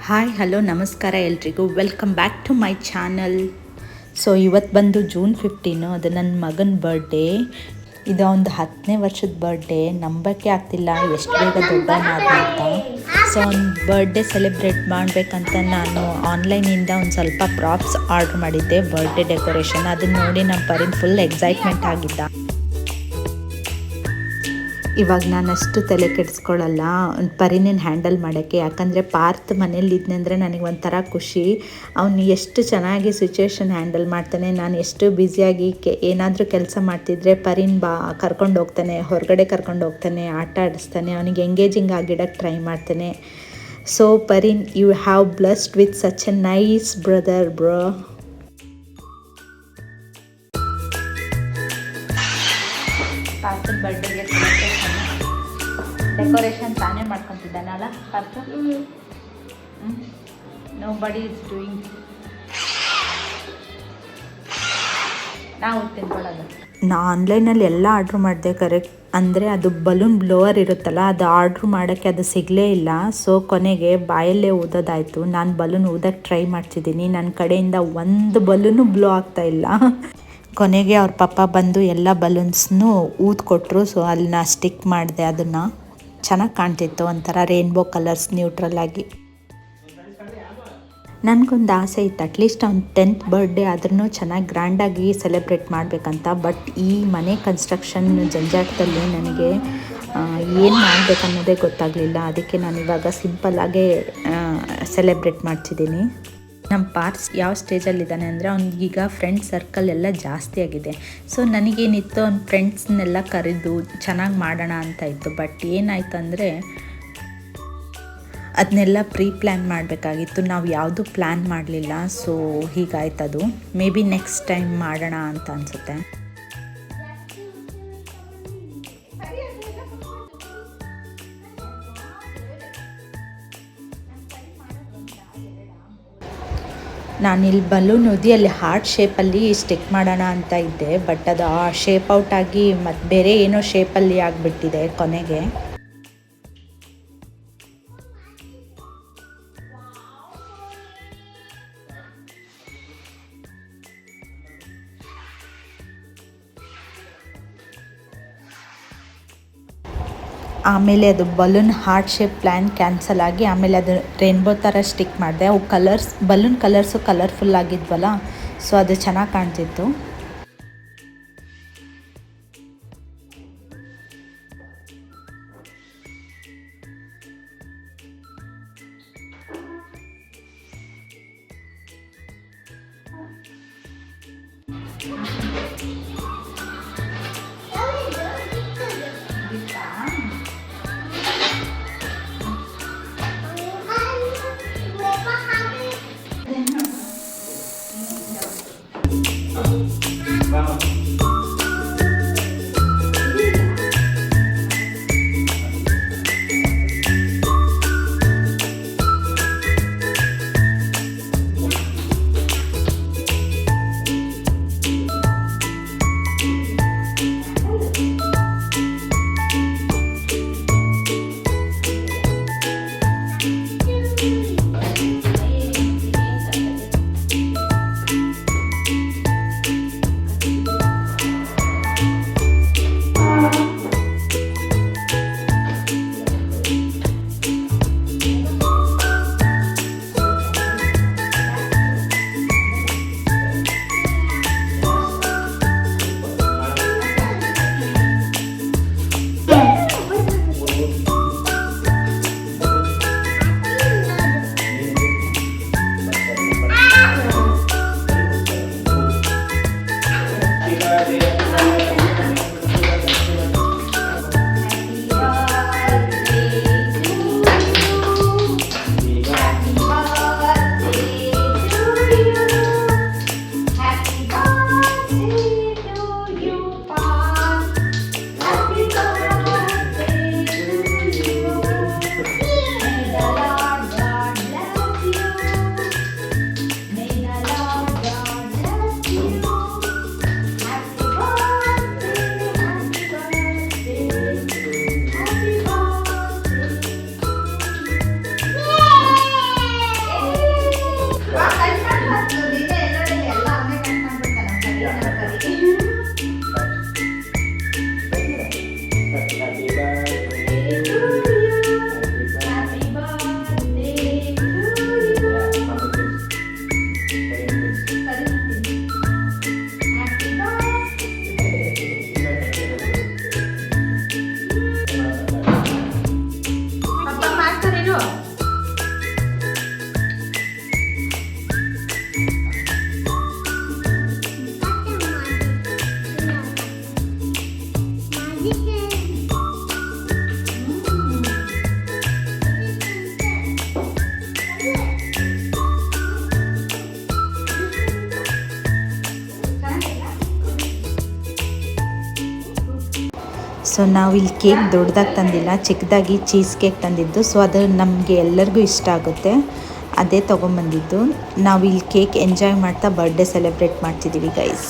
Hi hello ನಮಸ್ಕಾರ ಎಲ್ರಿಗೂ welcome back to my channel. So ಇವತ್ತು ಬಂದು ಜೂನ್ 15, ಅದು ನನ್ನ ಮಗನ ಬರ್ಡೇ. ಇದು ಒಂದು 10ನೇ ವರ್ಷದ ಬರ್ಡೇ. ನಂಬಕ್ಕೆ ಆಗ್ತಿಲ್ಲ ಎಷ್ಟು ಬೇಗ ದೊಡ್ಡವನಾದ ಅಂತ. ಸೊ ಅವ್ನ ಬರ್ಡೇ ಸೆಲೆಬ್ರೇಟ್ ಮಾಡಬೇಕಂತ ನಾನು ಆನ್ಲೈನಿಂದ ಒಂದು ಸ್ವಲ್ಪ ಪ್ರಾಪ್ಸ್ ಆರ್ಡ್ರ್ ಮಾಡಿದ್ದೆ, ಬರ್ಡೇ ಡೆಕೋರೇಷನ್. ಅದನ್ನು ನೋಡಿ ನಮ್ಮ ಪರಿನ್ ಫುಲ್ ಎಕ್ಸೈಟ್ಮೆಂಟ್ ಆಗಿದ್ದ. ಇವಾಗ ನಾನು ಅಷ್ಟು ತಲೆ ಕೆಡಿಸ್ಕೊಳ್ಳಲ್ಲ ಪರಿನೇನು ಹ್ಯಾಂಡಲ್ ಮಾಡೋಕ್ಕೆ, ಯಾಕಂದರೆ ಪಾರ್ತ್ ಮನೇಲಿ ಇದ್ನೆಂದರೆ ನನಗೆ ಒಂಥರ ಖುಷಿ. ಅವನು ಎಷ್ಟು ಚೆನ್ನಾಗಿ ಸಿಚುವೇಶನ್ ಹ್ಯಾಂಡಲ್ ಮಾಡ್ತಾನೆ. ನಾನು ಎಷ್ಟು ಬ್ಯುಸಿಯಾಗಿ ಏನಾದರೂ ಕೆಲಸ ಮಾಡ್ತಿದ್ರೆ ಪರಿನ್ ಕರ್ಕೊಂಡು ಹೋಗ್ತಾನೆ, ಹೊರಗಡೆ ಕರ್ಕೊಂಡು ಹೋಗ್ತಾನೆ, ಆಟ ಆಡಿಸ್ತಾನೆ, ಅವನಿಗೆ ಎಂಗೇಜಿಂಗ್ ಆಗಿಡೋಕ್ಕೆ ಟ್ರೈ ಮಾಡ್ತಾನೆ. So Parin, you have blessed with such a nice brother bro. ಪಾರ್ಥನ ಬರ್ಡೇಗೆ ಡೆಕೋರೇಷನ್ ತಾನೇ ಮಾಡ್ಕೊತಿದ್ದಾನಲ್ಲ Partha. Nobody is doing. ನಾವು ತಿನ್ಕೊಳ್ಳೋದು. ನಾ ಆನ್ಲೈನಲ್ಲಿ ಎಲ್ಲ ಆರ್ಡ್ರ್ ಮಾಡಿದೆ ಕರೆಕ್ಟ್. ಅಂದರೆ ಅದು ಬಲೂನ್ ಬ್ಲೋವರ್ ಇರುತ್ತಲ್ಲ, ಅದು ಆರ್ಡ್ರ್ ಮಾಡೋಕ್ಕೆ ಅದು ಸಿಗಲೇ ಇಲ್ಲ. ಸೊ ಕೊನೆಗೆ ಬಾಯಲ್ಲೇ ಊದೋದಾಯಿತು. ನಾನು ಬಲೂನ್ ಊದಕ್ಕೆ ಟ್ರೈ ಮಾಡ್ತಿದ್ದೀನಿ, ನನ್ನ ಕಡೆಯಿಂದ ಒಂದು ಬಲೂನು ಬ್ಲೋ ಆಗ್ತಾಯಿಲ್ಲ. ಕೊನೆಗೆ ಅವ್ರ ಪಪ್ಪ ಬಂದು ಎಲ್ಲ ಬಲೂನ್ಸ್ನೂ ಊದ್ಕೊಟ್ರು. ಸೊ ಅಲ್ಲಿ ನಾ ಸ್ಟಿಕ್ ಮಾಡಿದೆ. ಅದನ್ನು ಚೆನ್ನಾಗಿ ಕಾಣ್ತಿತ್ತು, ಒಂಥರ ರೇನ್ಬೋ ಕಲರ್ಸ್ ನ್ಯೂಟ್ರಲ್ ಆಗಿ. ನನಗೊಂದು ಆಸೆ ಇತ್ತು, ಅಟ್ಲೀಸ್ಟ್ ಅವ್ನು 10th ಬರ್ಡೇ ಆದ್ರೂ ಚೆನ್ನಾಗಿ ಗ್ರ್ಯಾಂಡಾಗಿ ಸೆಲೆಬ್ರೇಟ್ ಮಾಡಬೇಕಂತ. ಬಟ್ ಈ ಮನೆ ಕನ್ಸ್ಟ್ರಕ್ಷನ್ ಜಂಜಾಟದಲ್ಲಿ ನನಗೆ ಏನು ಮಾಡಬೇಕನ್ನೋದೇ ಗೊತ್ತಾಗಲಿಲ್ಲ. ಅದಕ್ಕೆ ನಾನು ಇವಾಗ ಸಿಂಪಲ್ಲಾಗೇ ಸೆಲೆಬ್ರೇಟ್ ಮಾಡ್ತಿದ್ದೀನಿ. ನಮ್ಮ ಪಾರ್ಸ್ ಯಾವ ಸ್ಟೇಜಲ್ಲಿದ್ದಾನೆ ಅಂದರೆ, ಅವ್ನಿಗೀಗ ಫ್ರೆಂಡ್ ಸರ್ಕಲ್ ಎಲ್ಲ ಜಾಸ್ತಿ ಆಗಿದೆ. ಸೊ ನನಗೇನಿತ್ತು, ಅವ್ನ ಫ್ರೆಂಡ್ಸ್ನೆಲ್ಲ ಕರೆದು ಚೆನ್ನಾಗಿ ಮಾಡೋಣ ಅಂತ ಇತ್ತು. ಬಟ್ ಏನಾಯ್ತು ಅಂದರೆ, ಅದನ್ನೆಲ್ಲ ಪ್ರೀ ಪ್ಲ್ಯಾನ್ ಮಾಡಬೇಕಾಗಿತ್ತು. ನಾವು ಯಾವುದೂ ಪ್ಲ್ಯಾನ್ ಮಾಡಲಿಲ್ಲ. ಸೊ ಹೀಗಾಯ್ತದು. ಮೇ ಬಿ ನೆಕ್ಸ್ಟ್ ಟೈಮ್ ಮಾಡೋಣ ಅಂತ ಅನಿಸುತ್ತೆ. ನಾನಿಲ್ಲಿ ಬಲೂನ್ ಊದಿ ಅಲ್ಲಿ ಹಾರ್ಟ್ ಶೇಪಲ್ಲಿ ಸ್ಟಿಕ್ ಮಾಡೋಣ ಅಂತ ಇದ್ದೆ. ಬಟ್ ಅದು ಆ ಶೇಪ್ ಔಟ್ ಆಗಿ ಮತ್ತು ಬೇರೆ ಏನೋ ಶೇಪಲ್ಲಿ ಆಗಿಬಿಟ್ಟಿದೆ ಕೊನೆಗೆ. ಆಮೇಲೆ ಅದು balloon heart shape plan cancel ಆಗಿ, ಆಮೇಲೆ ಅದು ರೇನ್ಬೋ ಥರ ಸ್ಟಿಕ್ ಮಾಡಿದೆ. ಅವು ಕಲರ್ಸ್, ಬಲೂನ್ ಕಲರ್ಸು ಕಲರ್ಫುಲ್ ಆಗಿದ್ವಲ್ಲ, ಸೊ ಅದು ಚೆನ್ನಾಗಿ ಕಾಣ್ತಿತ್ತು. ಸೊ ನಾವು ಇಲ್ಲಿ ಕೇಕ್ ದೊಡ್ಡದಾಗಿ ತಂದಿಲ್ಲ, ಚಿಕ್ಕದಾಗಿ ಚೀಸ್ ಕೇಕ್ ತಂದಿದ್ದು. ಸೊ ಅದು ನಮಗೆ ಎಲ್ಲರಿಗೂ ಇಷ್ಟ ಆಗುತ್ತೆ, ಅದೇ ತೊಗೊಂಬಂದಿದ್ದು. ನಾವು ಇಲ್ಲಿ ಕೇಕ್ ಎಂಜಾಯ್ ಮಾಡ್ತಾ ಬರ್ಡೇ ಸೆಲೆಬ್ರೇಟ್ ಮಾಡ್ತಿದ್ದೀವಿ ಗೈಸ್.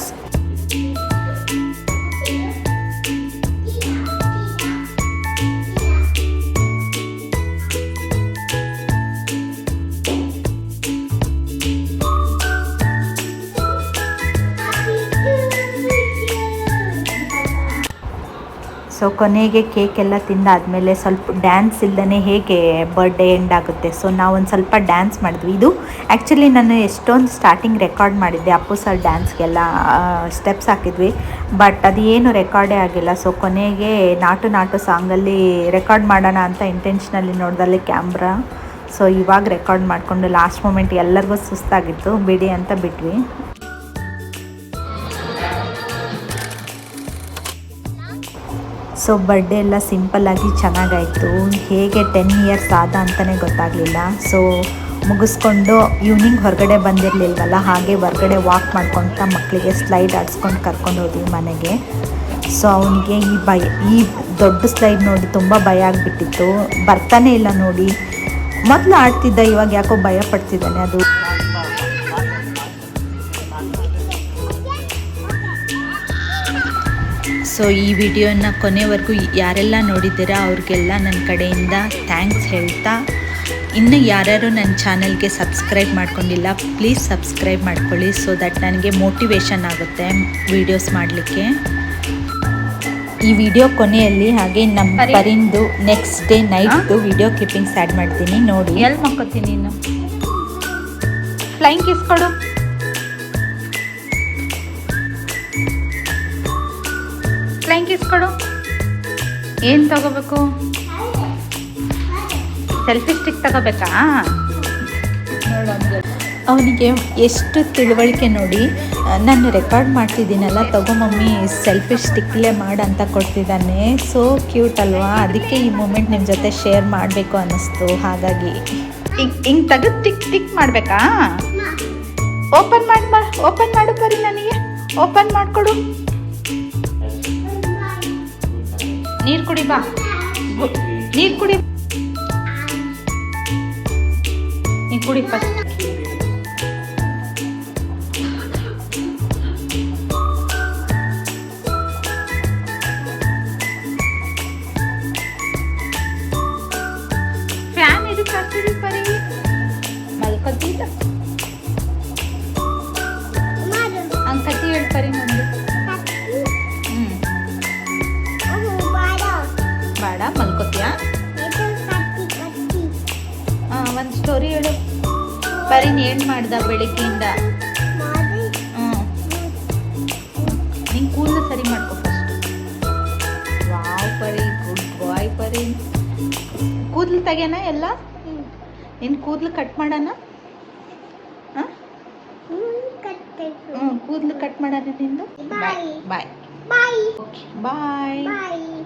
ಸೊ ಕೊನೆಗೆ ಕೇಕ್ ಎಲ್ಲ ತಿಂದಾದಮೇಲೆ ಸ್ವಲ್ಪ ಡ್ಯಾನ್ಸ್ ಇಲ್ಲದೇ ಹೇಗೆ ಬರ್ಡೇ ಎಂಡ್ ಆಗುತ್ತೆ. ಸೊ ನಾವೊಂದು ಸ್ವಲ್ಪ ಡ್ಯಾನ್ಸ್ ಮಾಡಿದ್ವಿ. ಇದು ಆ್ಯಕ್ಚುಲಿ ನಾನು ಎಷ್ಟೊಂದು ಸ್ಟಾರ್ಟಿಂಗ್ ರೆಕಾರ್ಡ್ ಮಾಡಿದ್ದೆ, ಅಪ್ಪು ಸರ್ ಡ್ಯಾನ್ಸ್ಗೆಲ್ಲ ಸ್ಟೆಪ್ಸ್ ಹಾಕಿದ್ವಿ, ಬಟ್ ಅದು ಏನು ರೆಕಾರ್ಡೇ ಆಗಿಲ್ಲ. ಸೊ ಕೊನೆಗೆ ನಾಟು ನಾಟು ಸಾಂಗಲ್ಲಿ ರೆಕಾರ್ಡ್ ಮಾಡೋಣ ಅಂತ ಇಂಟೆನ್ಷನಲ್ಲಿ ನೋಡ್ದಲ್ಲಿ ಕ್ಯಾಮ್ರಾ. ಸೊ ಇವಾಗ ರೆಕಾರ್ಡ್ ಮಾಡಿಕೊಂಡು ಲಾಸ್ಟ್ ಮೂಮೆಂಟ್ ಎಲ್ಲರಿಗೂ ಸುಸ್ತಾಗಿತ್ತು, ಬಿಡಿ ಅಂತ ಬಿಟ್ವಿ. ಸೊ ಬರ್ಡೇ ಎಲ್ಲ ಸಿಂಪಲ್ಲಾಗಿ ಚೆನ್ನಾಗಾಯಿತು. ಹೇಗೆ 10 ಇಯರ್ಸ್ ಆದ ಅಂತಲೇ ಗೊತ್ತಾಗಲಿಲ್ಲ. ಸೊ ಮುಗಿಸ್ಕೊಂಡು ಈವ್ನಿಂಗ್ ಹೊರಗಡೆ ಬಂದಿರಲಿಲ್ವಲ್ಲ, ಹಾಗೆ ಹೊರಗಡೆ ವಾಕ್ ಮಾಡ್ಕೊತ ಮಕ್ಕಳಿಗೆ ಸ್ಲೈಡ್ ಆಡಿಸ್ಕೊಂಡು ಕರ್ಕೊಂಡು ಹೋದ್ವಿ ಮನೆಗೆ. ಸೊ ಅವನಿಗೆ ಈ ದೊಡ್ಡ ಸ್ಲೈಡ್ ನೋಡಿ ತುಂಬ ಭಯ ಆಗಿಬಿಟ್ಟಿತ್ತು, ಬರ್ತಾನೆ ಇಲ್ಲ ನೋಡಿ. ಮೊದಲು ಆಡ್ತಿದ್ದ, ಇವಾಗ ಯಾಕೋ ಭಯ ಪಡ್ತಿದ್ದಾನೆ. ಅದು ಸೊ ಈ ವಿಡಿಯೋನ ಕೊನೆವರೆಗೂ ಯಾರೆಲ್ಲ ನೋಡಿದ್ದೀರಾ ಅವ್ರಿಗೆಲ್ಲ ನನ್ನ ಕಡೆಯಿಂದ ಥ್ಯಾಂಕ್ಸ್ ಹೇಳ್ತಾ, ಇನ್ನು ಯಾರ್ಯಾರು ನನ್ನ ಚಾನಲ್ಗೆ ಸಬ್ಸ್ಕ್ರೈಬ್ ಮಾಡ್ಕೊಂಡಿಲ್ಲ ಪ್ಲೀಸ್ ಸಬ್ಸ್ಕ್ರೈಬ್ ಮಾಡ್ಕೊಳ್ಳಿ. ಸೊ ದಟ್ ನನಗೆ ಮೋಟಿವೇಶನ್ ಆಗುತ್ತೆ ವೀಡಿಯೋಸ್ ಮಾಡಲಿಕ್ಕೆ. ಈ ವಿಡಿಯೋ ಕೊನೆಯಲ್ಲಿ ಹಾಗೆ ನಮ್ಮ ಪರಿಂದು ನೆಕ್ಸ್ಟ್ ಡೇ ನೈಟ್ದು ವಿಡಿಯೋ ಕ್ಲಿಪ್ಪಿಂಗ್ಸ್ ಆ್ಯಡ್ ಮಾಡ್ತೀನಿ, ನೋಡಿ. ಎಲ್ಲಿ ಮಕ್ಕೋತೀನಿ ನೀನು? ಫ್ಲೈಂಗ್ ಕಿಸ್ ಕೊಡು. ಫ್ಲೈಂಗ್ ಕಿಸ್ ಕೊಡು. ಏನು ತಗೋಬೇಕು? ಸೆಲ್ಫಿ ಸ್ಟಿಕ್ ತಗೋಬೇಕಾ? ಅವನಿಗೆ ಎಷ್ಟು ತಿಳುವಳಿಕೆ ನೋಡಿ. ನಾನು ರೆಕಾರ್ಡ್ ಮಾಡ್ತಿದ್ದೀನಲ್ಲ, ತಗೋ ಮಮ್ಮಿ ಸೆಲ್ಫಿ ಸ್ಟಿಕ್ಲೇ ಮಾಡಂತ ಕೊಡ್ತಿದ್ದಾನೆ. ಸೋ ಕ್ಯೂಟ್ ಅಲ್ವಾ? ಅದಕ್ಕೆ ಈ ಮೂಮೆಂಟ್ ನಿಮ್ಮ ಜೊತೆ ಶೇರ್ ಮಾಡಬೇಕು ಅನ್ನಿಸ್ತು. ಹಾಗಾಗಿ ಹಿಂಗೆ ತೆಗೆದು ಟಿಕ್ ಟಿಕ್ ಮಾಡಬೇಕಾ? ಓಪನ್ ಮಾಡು ಬರೀ, ನನಗೆ ಓಪನ್ ಮಾಡಿಕೊಡು. ನೀರು ಕುಡಿ ಬಾ, ನೀರು ಕುಡಿ, ನೀರು ಕುಡಿ ಫಸ್ಟ್. ಫ್ಯಾನ್ ಇದಕ್ಕೆ ಹಾಕ್ತಿದ್ವಿ ಬರೀ, ಮಲ್ಕೊತಿದ್ದ ಹಂಗೆ ಕತ್ತಿ ಹೇಳ್ಬರಿ ಮುಂದೆ. ಬೇಡ, ಮಲ್ಕೋತೀಯಾ? ಒಂದು ಸ್ಟೋರಿ ಹೇಳು ಬರೀ. ಏನು ಮಾಡ್ದ ಬೆಳಿಗ್ಗೆಯಿಂದ? ನಿಂಗೆ ಕೂದಲು ಸರಿ ಮಾಡ್ಕೊ ಫಸ್ಟ್. ವಾವ್ ಪರಿ, ಗುಡ್ ಬಾಯ್ ಪರಿ. ಕೂದಲು ತೆಗ್ಯಾನ ಎಲ್ಲ? ನಿನ್ನ ಕೂದಲು ಕಟ್ ಮಾಡೋಣ? ಕೂದಲು ಕಟ್ ಮಾಡೋಣ ನಿಂದು? ಬಾಯ್ ಬಾಯ್ ಬಾಯ್ ಬಾಯ್.